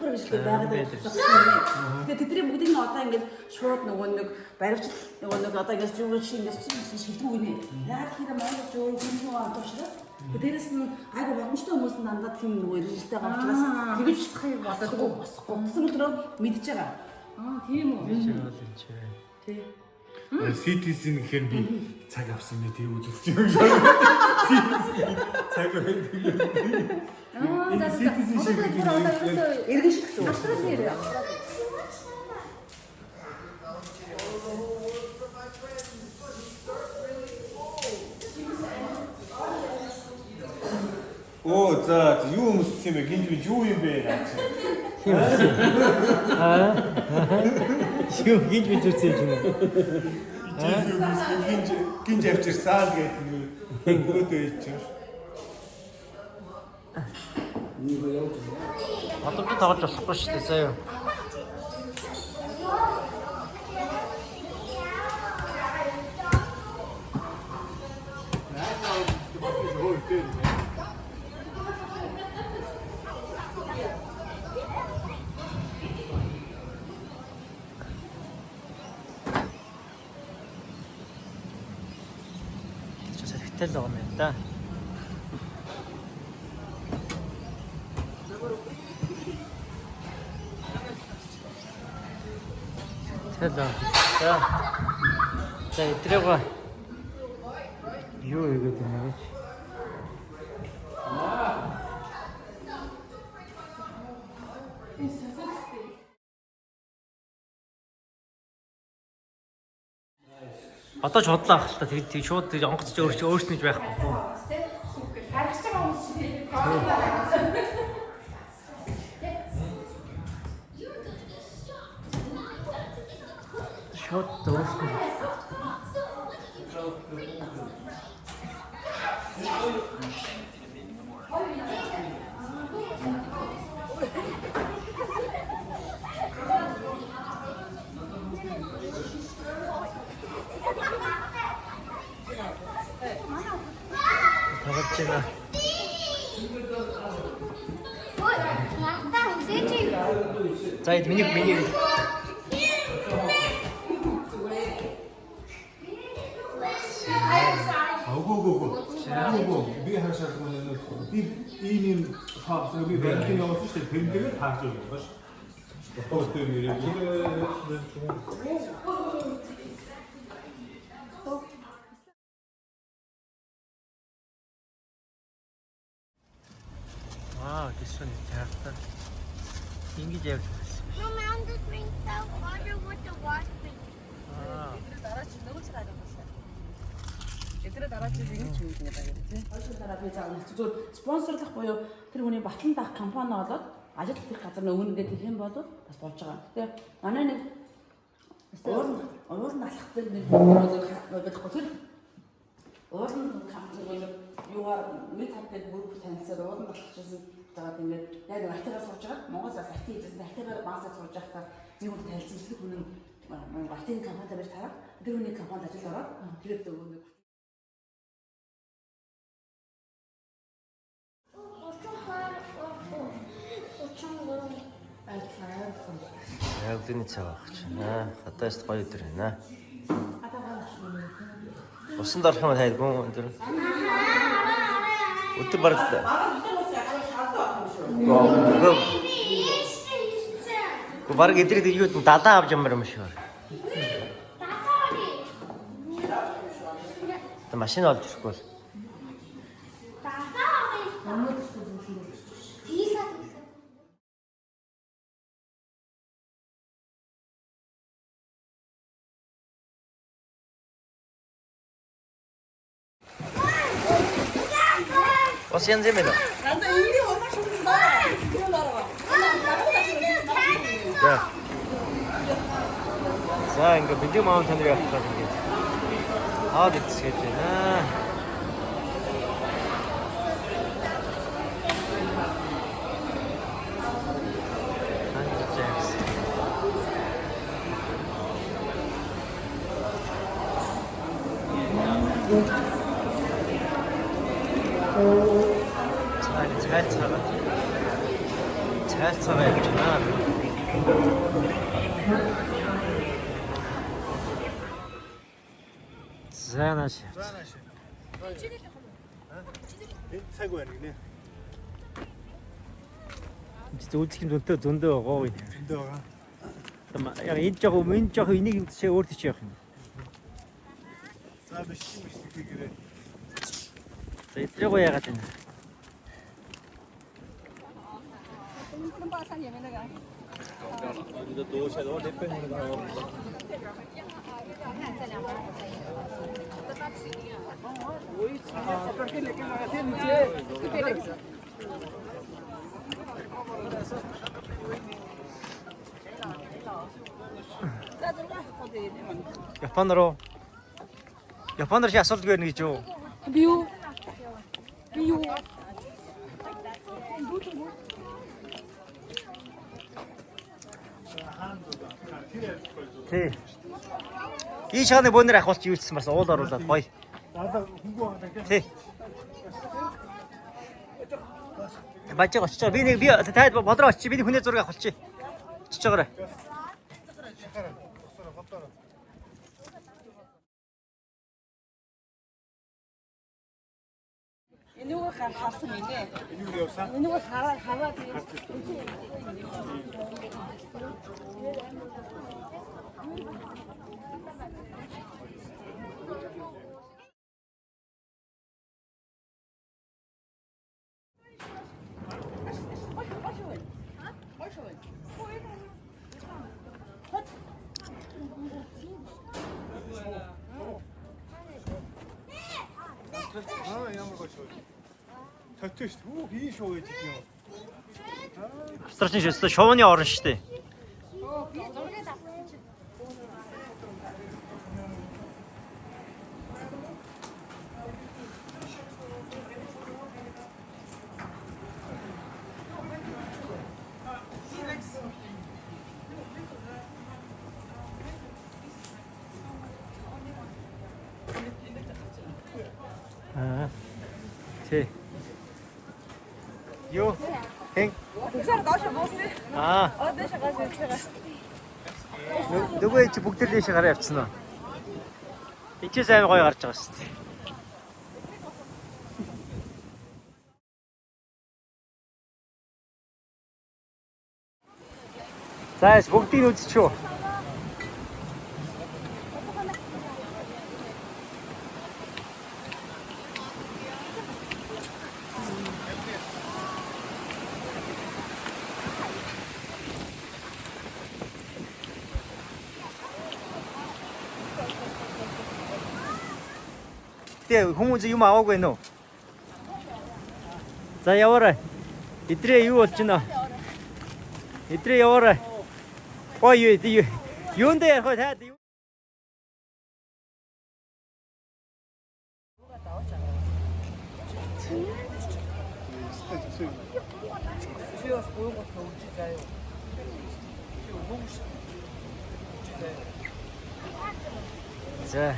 хөлбөр гэж байгаад байгаа. Тэгээ тэдний бүгдийг нь одоо ингээд шууд нөгөө нэг баримтчил нөгөө нэг одоо ингээд юу шиг ингээд шилдэг үгнэ. Яг хэрэг маань жоо гүнзгий боловчроо. Дээрээс нь айгу боломжтой хүмүүс нь дандаа тийм нөгөө ирэлтэй байгаа учраас тэгж хаяг босхгүй. Гэсэн өдрөө мэдж байгаа. Тийм үү. Тийм. CTC гэхээр би цаг авсан юм тийм үзүүлж байгаа. Цаг авсан. CTC шиг эргэн шиг гэсэн. Австрал нэр. Оо за юу өмссөн юм бэ? Гинж юу юм бэ? Юу гинж үзсэн юм бэ? Гинж авчирсан гэдэг нь нөгөөдөө ичээр. Одоо би тоглож болохгүй шүү дээ заяа. Тэл байгаа юм да. Hello. За итрээгаа юу хийгээд байна гэж. Одоо ч бодлоо ах л та тэг шууд онгоц ч өөрснөж байхгүй. Харагч байгаа хүмүүс шиг. Шууд өөрснөж. Тавчина. За эд миний Агуу би хашаад байна. Би ийм хавсаа би банкны явуулсан шүү дээ. Тэмдэглэл таарч байгаа юм байна шүү. Хотод нэрээ. This one is after. Ингэж явж байсан. Mom, I'm just drink the water with the water. Дараач нөгөө ч гараад байна. Эдрээ дараач ингэж юу гэдэг байгаа юм тий. Ойшоо дараа би заавал зүгээр спонсорлох буюу тэр хүний батлан даах компани болоод ажил хийх газар нөгөөндөө тийм болоод бас болж байгаа. Тэгээ манай нэг уур алхахтай нэг бодохгүй тэр уурн компани юугаар мэд хатдаг групп танилцаад уурн алхчихсан тагаад ингээд яг айтайгаар сууж байгаа. Монголоос айтай хийжсэн айтайгаар баасаа сууж байхдаа нэг хүн танилцсан хүн нь айтайгийн компанид байж тараад тэр хүний компанид ажил ороод тэгээд нөгөө нэг Яг үний цаг авах чинь. Хатаас гоё өдөр байна. Усан дорх юм хайдгүй өндөр. Өдөр баг. Баг эдрийг юу дадаа авч ямар юм шиг байна. Машин олж ирэхгүй бол. Бас янз юм байна. Надаа энэ уурмаш хүмүүс байна. Юу дараагаа. За ингээ видео маунт тань явах гэж байна. Хаад идсэж байна. Хайцгаа явж байна. Заанаш. цаг байна гинэ. Үзэх юм зөндөө байгаа юм. Зөндөө байгаа. Яг энэ жоо энийг чи өөртөө чи явах юм. За биш тэгээрээ. За эдрэг уу яагаад байна? Японоор чи асуулт гэрнэ гэж юу? Би юу? Тий. Ий шааны бөөнөр ахуулч юуцсан бас уул оруулаад гоё. Надаа хөнгөө байгаа. Тий. Бачаа очиж байгаа. Би таад бодроо очиж би хүний зураг авахулчих. Очиж байгаарай. Энэгээр харсан юм ээ. Энийг явсан. Энэгээр хараад Ямар гоё шүү. Татчих шүү. Хий шүү гэж юм. Австралчин шээ шовны орн шүү дээ. Тий. Юу? Хэн? тэгсээр доош буусна. Дээш гарч ирчихээ. Нөгөө чи бүгд л дээш гараа явцсан уу? Ичээс аймаг гоё гарч байгаа шүү дээ. Зайс бүгдийг нь үзчихв. Тэ хүмүүс юм аваагүй нөө. За яваарай. Идрээ юу болж байна? Идрээ яваарай. Ой юунд ярих вэ таад юу? За.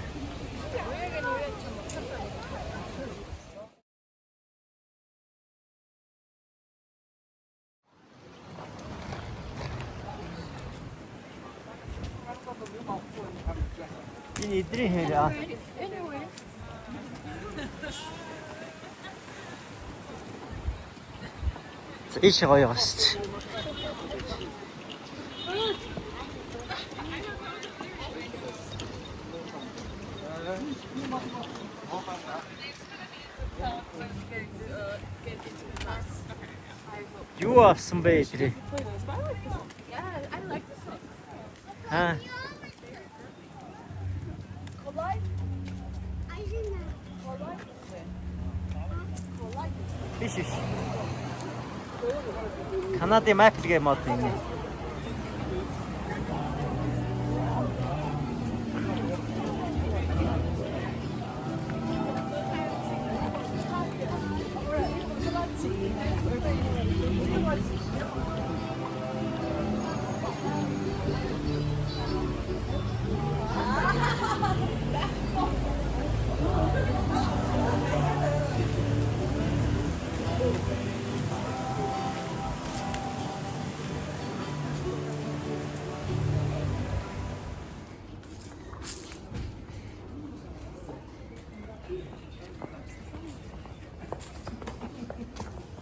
Энэ идрээ хэрэг. Иш гоё гас. Юу авсан бэ идрээ? Аа. Биш. Канадын Maple-гээ мод юм.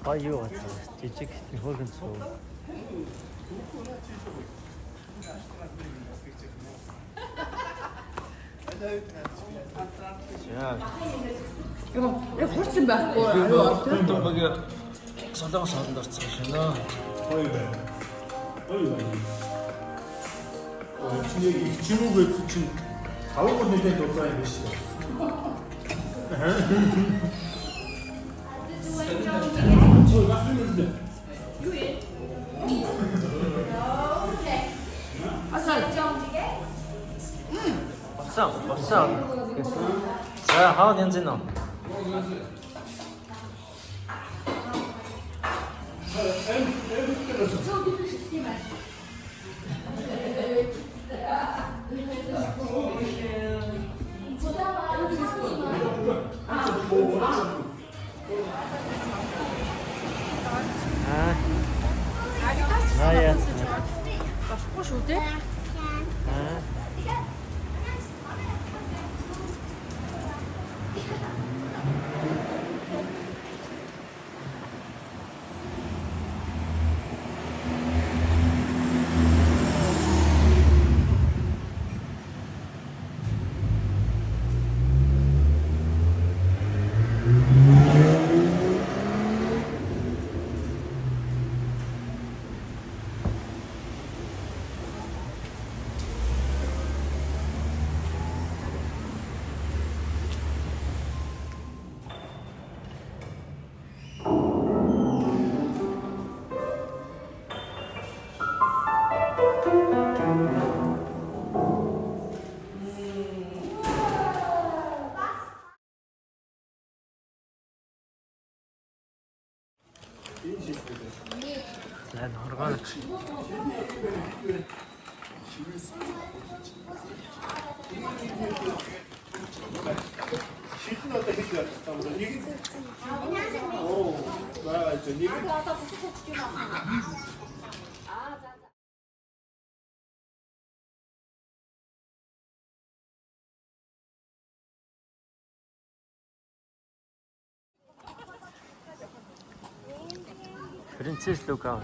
Гоё юу болсон. Жижиг хөөрхөн суу. За. Яг хурцсан байхгүй юу? Томбогийн солонгос хоолнд орсон шинэ. Гоё байна. Гоё байна. Чиний их чимүү гэсэн чинь 5 минутын дуртай юм биш үү? Болсон. За, хаа янз нь. Яа. Болохгүй шүү дээ. За, норгоо. Шилэн одоо хийж байгаа юм байна. Нэг оо, за нэг Одоо бүсэд өгч юм аа. Принцесс Лука.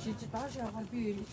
Жижиг тааш яагаад би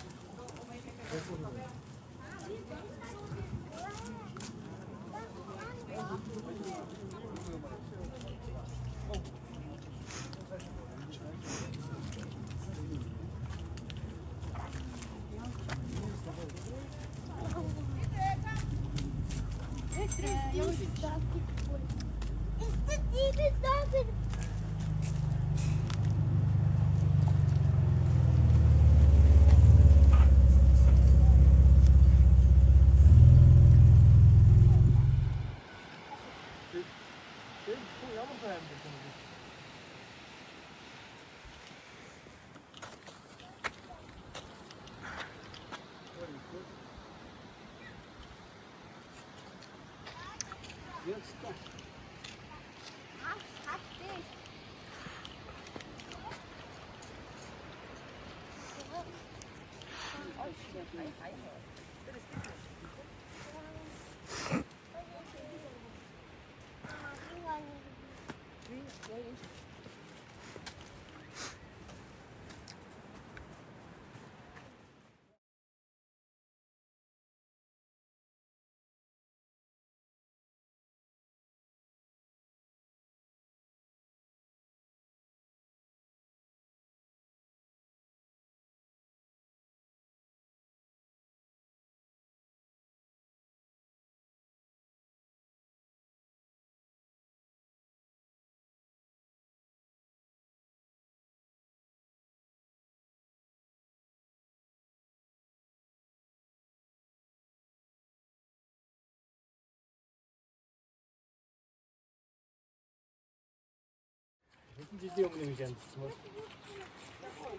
жилийн өмнө юм жандсан ба.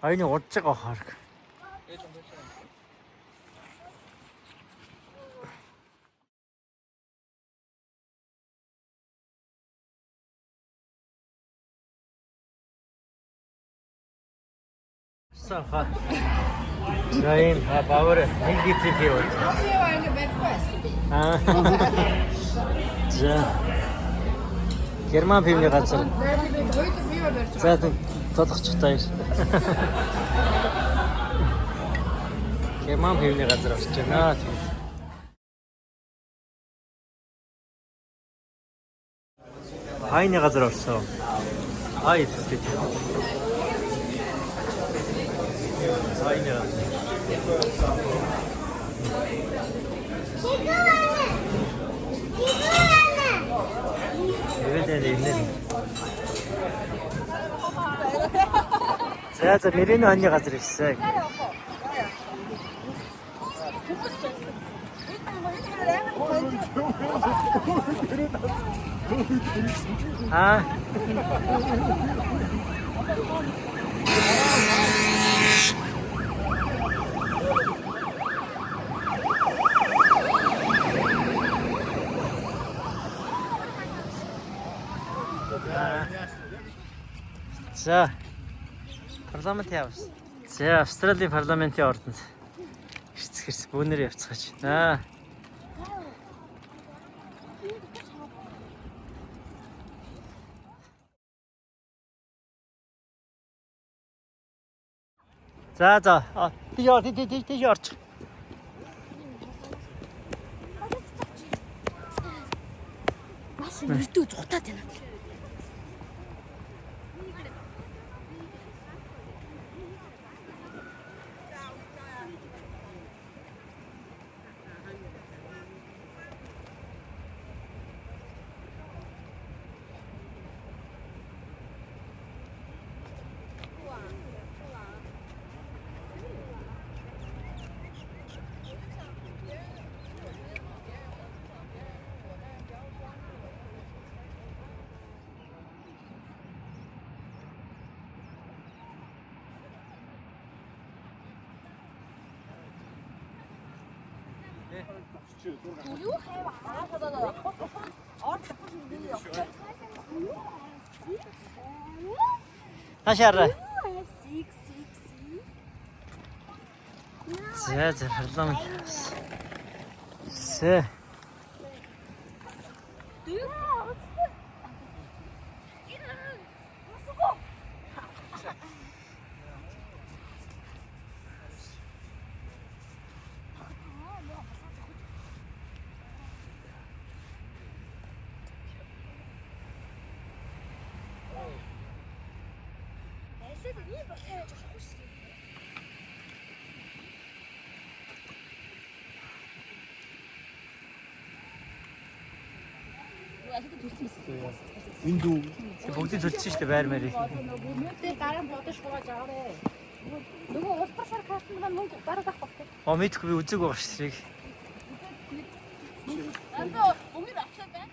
Айны удаж байгаа хараг. Саха. Заин бавар нэг гитиг явуулж. Аа. За. Герман пивны газар. За толгоч таа. Герман пивны газар орж байна. Хайны газар орсон. Хай зүтэй. Хайны газар. За Мерино ханы газар ирсэн. Аа. За. Парламент явсан. За, Австралийн парламентын ордонд ирцгэрс бүүнээр явцгааж байна. За. Тийш орч. Маш нэртүү зутаад байна. Юу хайваа? Ташаар. За парламент. Сэ. Индүү Бүгдийг төлсөн шүү дээ байр мэрийг. Мөдөө дараа нь бодож хувааж аваарэ. Нөгөө улсаар картын маань мөнгө дараа дах багтаа. Мэдхгүй би үзег байгаа шүү дээ. Андаа өмнөд авчаа байна.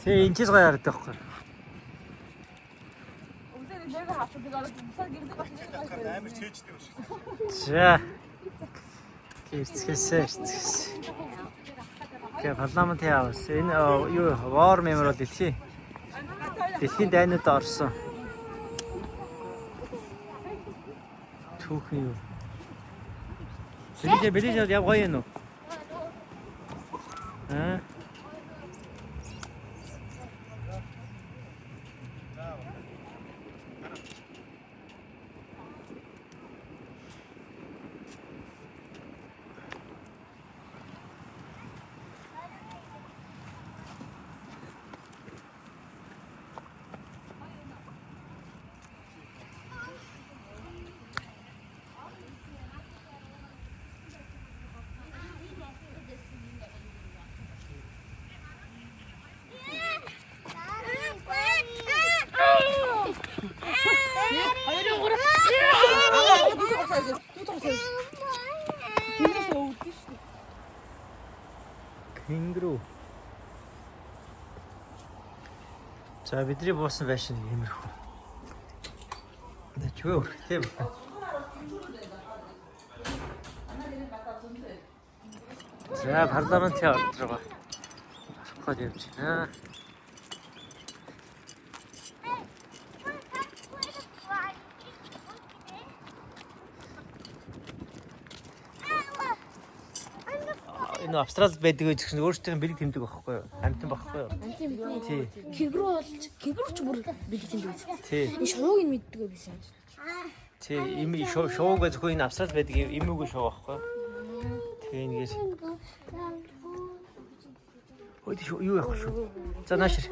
Тэ энэ ч гоё харагдах байхгүй. амар чэйжтэй байна шүү. За. Ирцгээсээ. Гэ парламент яваас энэ юу war member бол дэлхийн дайнууд орсон. Түүхэн юу? Бэлижэл яв гоё юм уу? Аа. Кенгуру. За бидний буусан байшин иймэрхүү. Чөө тийм. За парламентын орд руу орох гээд явж байна. Энэ Австралид байдаг гэж өөрсдийн бэлэг тэмдэг байхгүй юу? Амтан байхгүй юу? Амтан мэднэ. Тий. Кэгрүүч бүр бэлэг тэмдэг үзсэн. Тий. Энэ шууг нь мэддэг байсан. Тий, им шоуг зөвхөн энэ Австралид байдаг имүүг шоу байхгүй юу? Тэгээ ингэж. Ой, юу яах вэ? За наашир.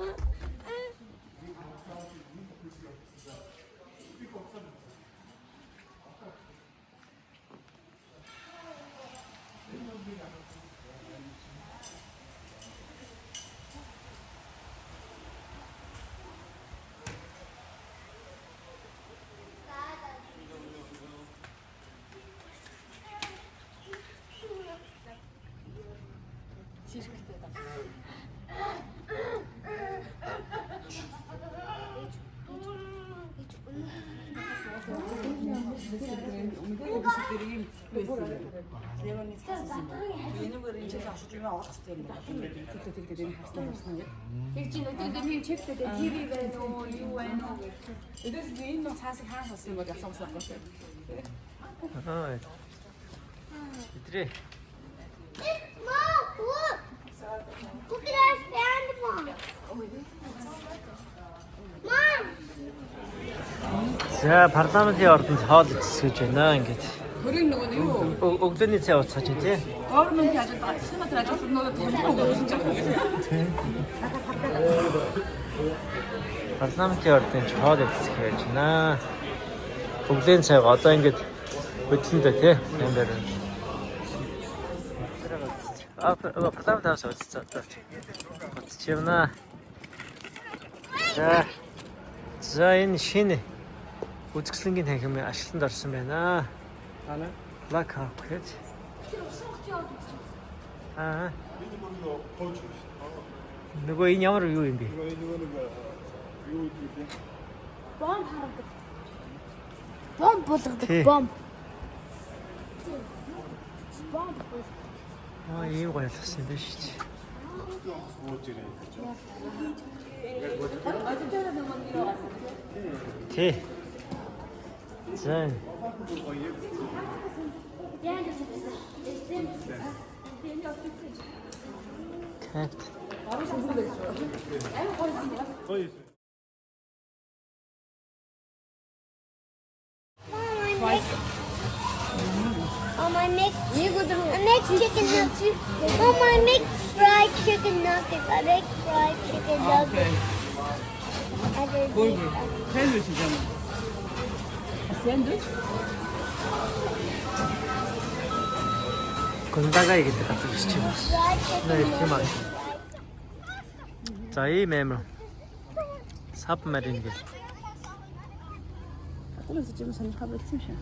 Яг чи өдөр чектэй TV байна уу, юу байна уу? Эдээс энэ цаасыг хаасаа юм бол асуумсаа байна. Аа. Итрээ. Mom, look! Look at our fan, Mom. Mom! За парламентын ордонд хоол идсэж байна ингээд. Хөрийн нөгөө нь юу? Өглөөний цай ууцгаач тий. Government ажил, суматар ажил нөгөө тэмдэг Парламентын ордонд хоол идсэж байна. Өглөөний цайг одоо ингээд хөдлөндөө тий. Юм байна. Парламент авсан үстэ. Чивна. За энэ шинэ үзэсгэлэнгийн танхимын ашланд орсон байна. Ана? Лак хавх гэж. Аа. Нөгөө энэ ямар юу юм бэ? Юу гэдэг? Бомб харагдаг. Бомб болгодог. Тий. Бомб. Бомб. Аа ийм гойлгосон юм биш чи. Тий. За. Кат. Mom, I make chicken nuggets. Mom, I make fried chicken nuggets. I make fried chicken nuggets. 샌드위치잖아. 샌드위치? 건다가 이게 같은 거 시키고. 네, 이렇게 막. 자, 이 메모. 삽 말인 게. 그래서 지금 선택하고 있으셔.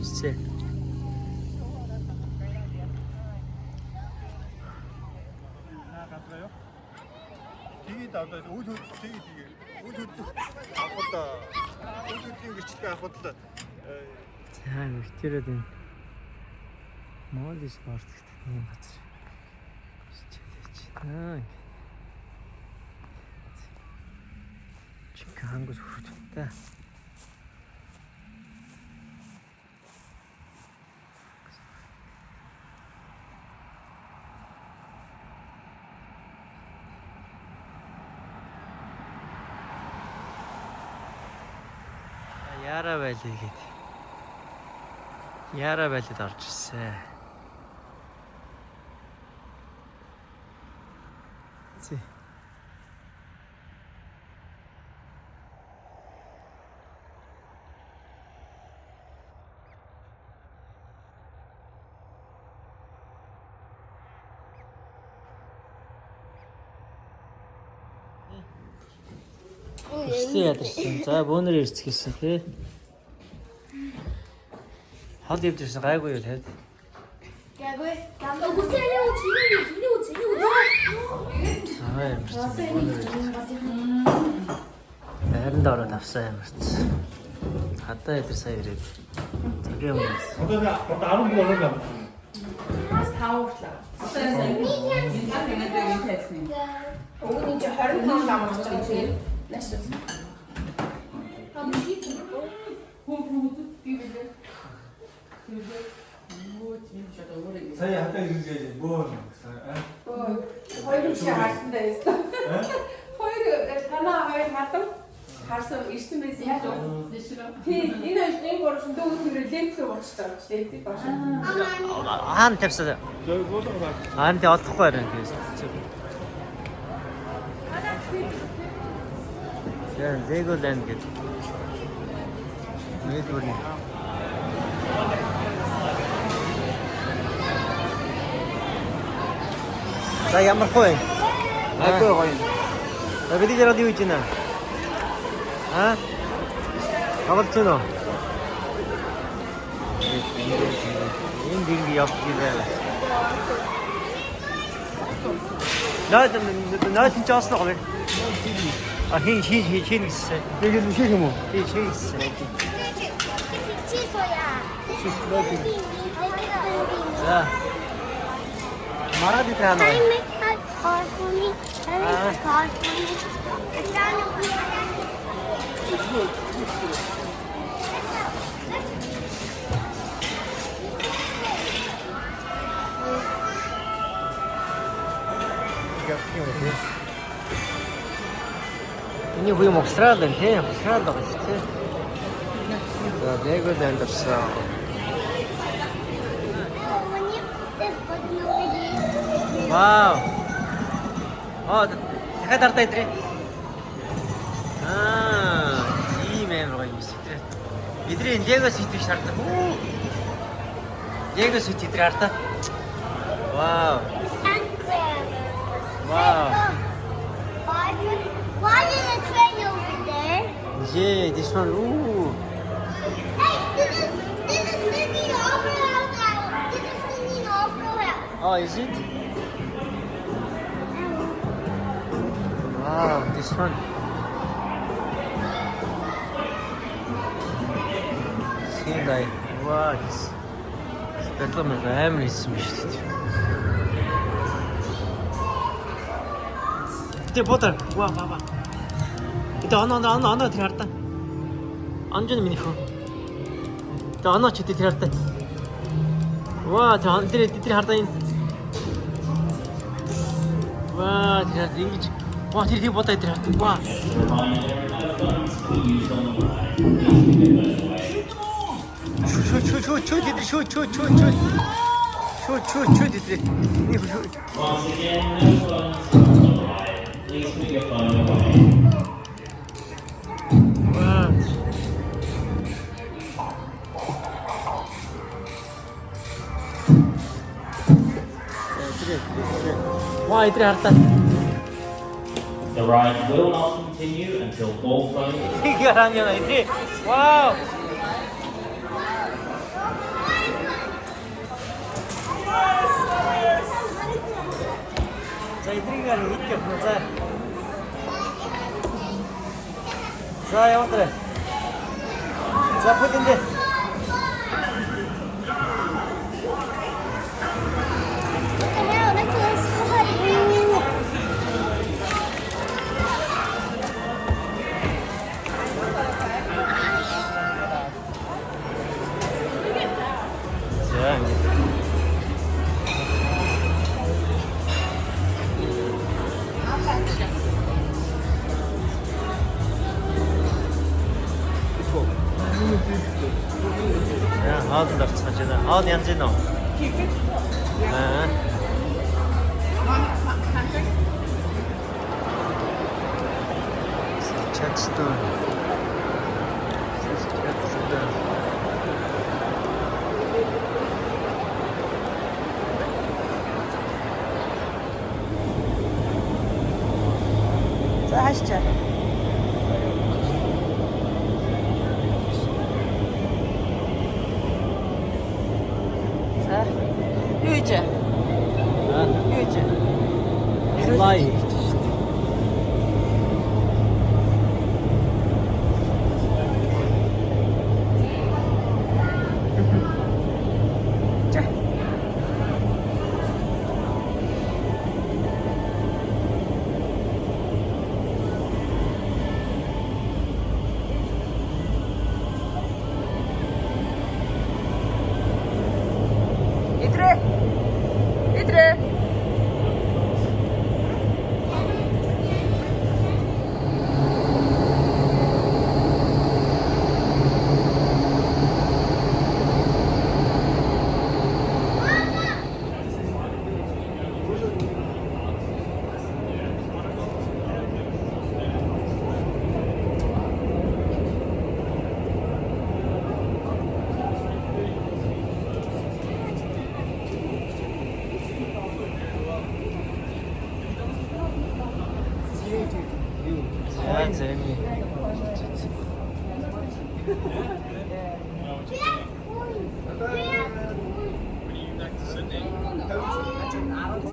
있지. 갔어요? 되게 나다. 오저 되게. 오저 아팠다. 오저 뛰는 게 진짜 아팠다. За, нэртэрээд энэ мод спорт гэдэг юм газар. Хичээлж байна. Чиг хангус хүрдэ. Яра байлээ гээд. Яра байлид орж ирсэн. Зэ. Өстэй ядарсан. За бөөнөр ирцгээсэн тий. Хол явдэрсэн гайгүй юу тэгээд. Гайгүй. Үгүй Аа ямарч. Байранд ороод авсан ямарч. Хадаа эдэр сая ирээд. Тэгээ юм. Одоо 10 болоо гам. 오늘 이제 20번 남았죠, 이제. 냈어. Сая хатаа ингэж бөөн. Хоёр шиг харсан даа. Хоёр танаа хоёр хатан харсан ирсэн байсан яг тийм энэ хоёр гурав шиг дүүг төрөлээд л уучтаа тийм бааш. Хаан тавьсаа. Зөв болоо. Хаан тэ олохгүй байна гэсэн. Яа, Legoland гэдэг. Мэдвэрний. За ямар хөө? Айгүй гоё. Бид яраад юу хийж байна? Тоглож байна уу? Энэ динг явж байгаа. Наад нь жааснаа гоё. Хин гэсэн. Яг л шиг юм уу? Хин гэсэн. За. Марад итраано. Can you make that car for me? Can you make a car for me? It's down Энийг хүү юм Австралид байна тийм Австралид байгаа шүү тийм. За Legoland орсон. Вау. Дахиад ардаа идрээ. Ийм амар гоё юм шиг тийм. Бидний Lego City шаарддаг. Lego City дээр ардаа. Вау. Wow. Why is the train over there? Yeah, this one. Ooh. Hey, this is Sydney Opera House now. This is Sydney Opera House. Oh, is it? Wow, this one. See, like, wow, it's better than the Emirates. Ты ботар. Вау. Это она трарта. Анжен минихо. Это она ч трарта. Вау, тэр харта ин. Вау, тэр ингэж. Вау, тэр ботай трарта. Вау. Once again, no phones on the ride. Please put your phone away. Wow, itu harta. The ride will not continue until all phones. Tiga-tiganya lah itu. Wow. 자, 이들이가 이렇게 보자. 자, 여러분들. 자, 포진데. Ağzını da saçına. Ağzını yancın o. Saçaçtı. Saçaçtı. Юуч. Юуч. Лай. дээ.